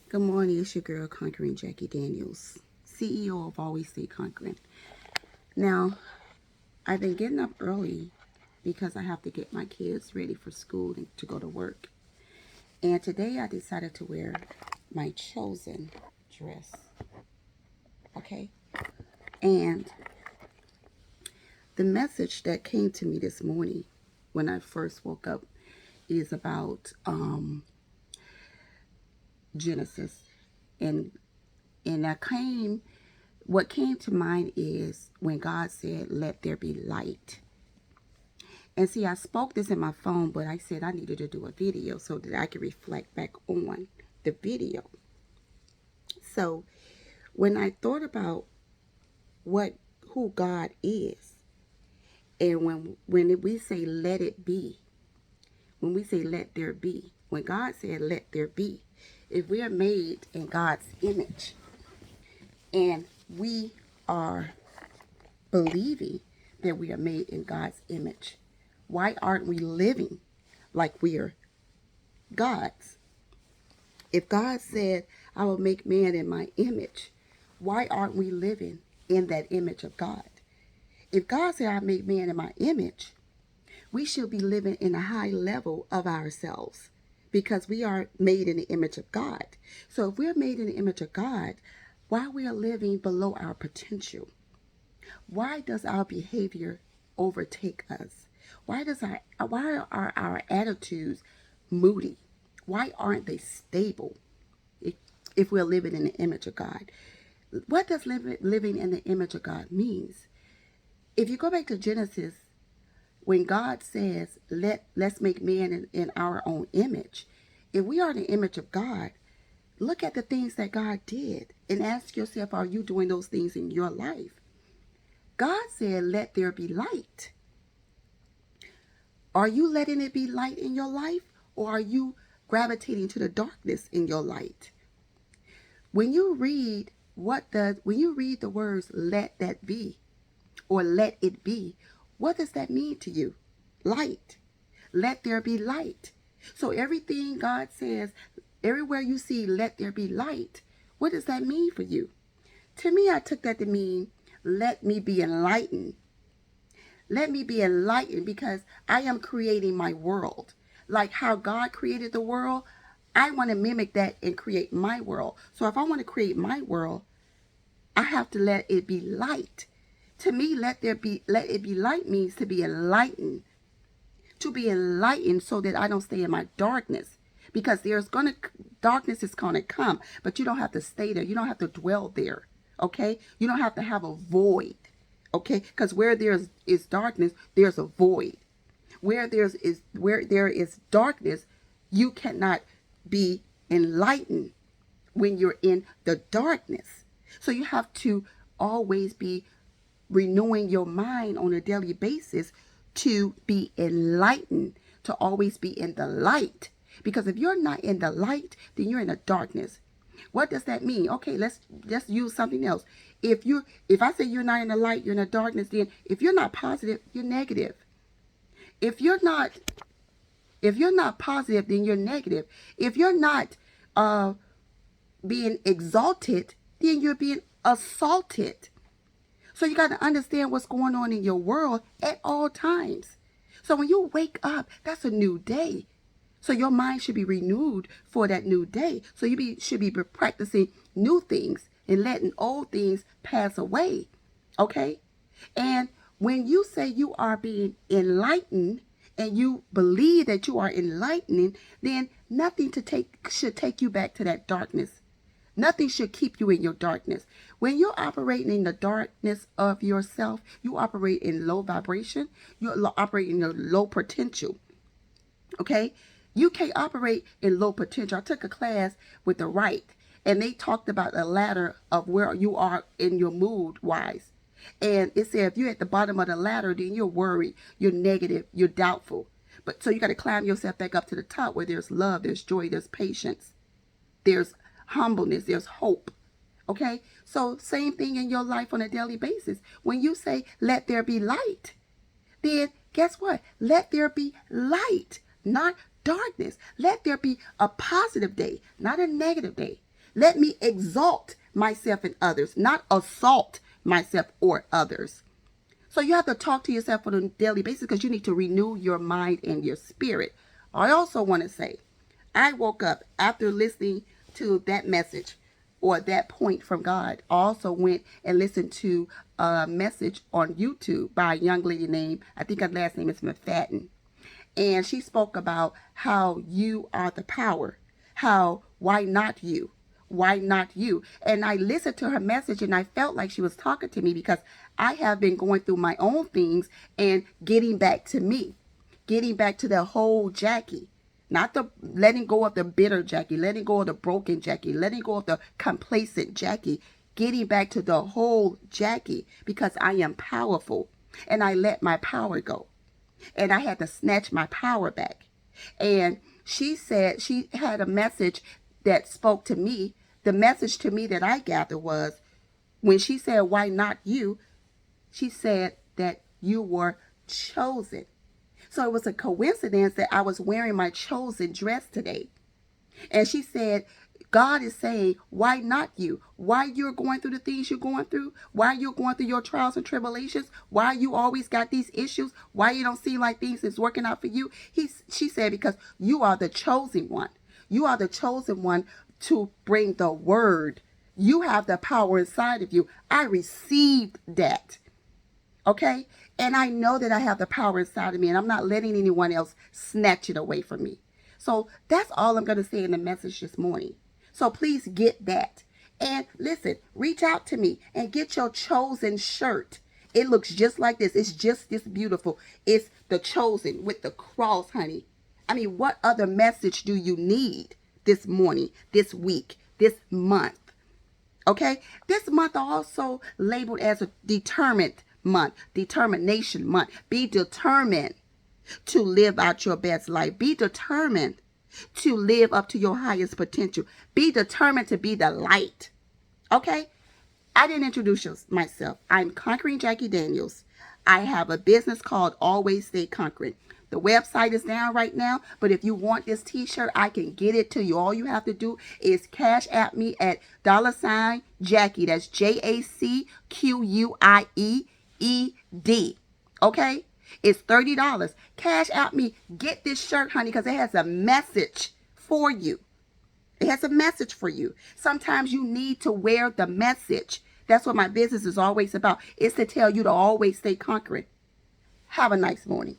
Good morning, it's your girl Conquering Jackie Daniels, CEO of Always Stay Conquering. Now, I've been getting up early because I have to get my kids ready for school and to go to work. And today I decided to wear my chosen dress. Okay? And the message that came to me this morning when I first woke up is about Genesis. And what came to mind is when God said, "Let there be light." And see, I spoke this in my phone, but I said I needed to do a video so that I could reflect back on the video. So when I thought about what who God is, and when we say let it be, when we say let there be, when God said let there be, if we are made in God's image and we are believing that we are made in God's image, why aren't we living like we are God's? If God said, "I will make man in my image," why aren't we living in that image of God? If God said, "I make man in my image," we should be living in a high level of ourselves because we are made in the image of God. So if we're made in the image of God, why we are living below our potential? Why does our behavior overtake us? Why are our attitudes moody? Why aren't they stable if, if we're living in the image of God? What does living in the image of God means? If you go back to Genesis, when God says, let's make man in our own image, if we are the image of God, look at the things that God did and ask yourself, are you doing those things in your life? God said, let there be light. Are you letting it be light in your life, or are you gravitating to the darkness in your light? When you read the words let that be or let it be, what does that mean to you? Light. Let there be light. So everything God says, everywhere you see let there be light, what does that mean for you? To me, I took that to mean let me be enlightened. Let me be enlightened because I am creating my world. Like how God created the world, I want to mimic that and create my world. So if I want to create my world, I have to let it be light. To me, let it be light means to be enlightened. To be enlightened so that I don't stay in my darkness. Because darkness is gonna come, but you don't have to stay there. You don't have to dwell there. Okay? You don't have to have a void. Okay? Because where there is darkness, there's a void. Where there is darkness, you cannot be enlightened when you're in the darkness. So you have to always be renewing your mind on a daily basis to be enlightened, to always be in the light. Because if you're not in the light, then you're in the darkness. What does that mean? Okay, let's use something else. If I say you're not in the light, you're in the darkness, then if you're not positive, you're negative. If you're not positive, then you're negative. If you're not being exalted, then you're being assaulted. So you got to understand what's going on in your world at all times. So when you wake up, that's a new day. So your mind should be renewed for that new day. So should be practicing new things and letting old things pass away. Okay? And when you say you are being enlightened and you believe that you are enlightening, then nothing should take you back to that darkness. Nothing should keep you in your darkness. When you're operating in the darkness of yourself, you operate in low vibration. You operate in a low potential. Okay? You can't operate in low potential. I took a class with the right, and they talked about a ladder of where you are in your mood wise. And it said if you're at the bottom of the ladder, then you're worried, you're negative, you're doubtful. But so you got to climb yourself back up to the top where there's love, there's joy, there's patience, there's humbleness, there's hope. Okay? So same thing in your life on a daily basis. When you say, let there be light, then guess what? Let there be light, not darkness. Let there be a positive day, not a negative day. Let me exalt myself and others, not assault myself or others. So you have to talk to yourself on a daily basis because you need to renew your mind and your spirit. I also want to say, I woke up after listening to that message or that point from God. I also went and listened to a message on YouTube by a young lady named, I think her last name is McFadden. And she spoke about how you are the power. How, why not you? Why not you? And I listened to her message and I felt like she was talking to me because I have been going through my own things and getting back to me. Getting back to the whole Jackie. Not the letting go of the bitter Jackie, letting go of the broken Jackie, letting go of the complacent Jackie. Getting back to the whole Jackie because I am powerful and I let my power go. And I had to snatch my power back. And she said she had a message that spoke to me. The message to me that I gathered was when she said, why not you? She said that you were chosen. So it was a coincidence that I was wearing my chosen dress today. And she said, God is saying, why not you? Why you're going through the things you're going through? Why you're going through your trials and tribulations? Why you always got these issues? Why you don't seem like things is working out for you? She said, because you are the chosen one. You are the chosen one to bring the word. You have the power inside of you. I received that. Okay? And I know that I have the power inside of me, and I'm not letting anyone else snatch it away from me. So that's all I'm going to say in the message this morning. So please get that. And listen, reach out to me and get your chosen shirt. It looks just like this. It's just this beautiful. It's the chosen with the cross, honey. I mean, what other message do you need this morning, this week, this month? Okay? This month also labeled as a determined month, determination month. Be determined to live out your best life. Be determined to live up to your highest potential. Be determined to be the light. Okay? I didn't introduce myself. I'm Conquering Jackie Daniels. I have a business called Always Stay Conquering. The website is down right now, but if you want this t-shirt, I can get it to you. All you have to do is cash at me at $Jackie. That's JACQUIEED. Okay? It's $30. Cash out me. Get this shirt, honey, because it has a message for you. It has a message for you. Sometimes you need to wear the message. That's what my business is always about. It's to tell you to always stay conquering. Have a nice morning.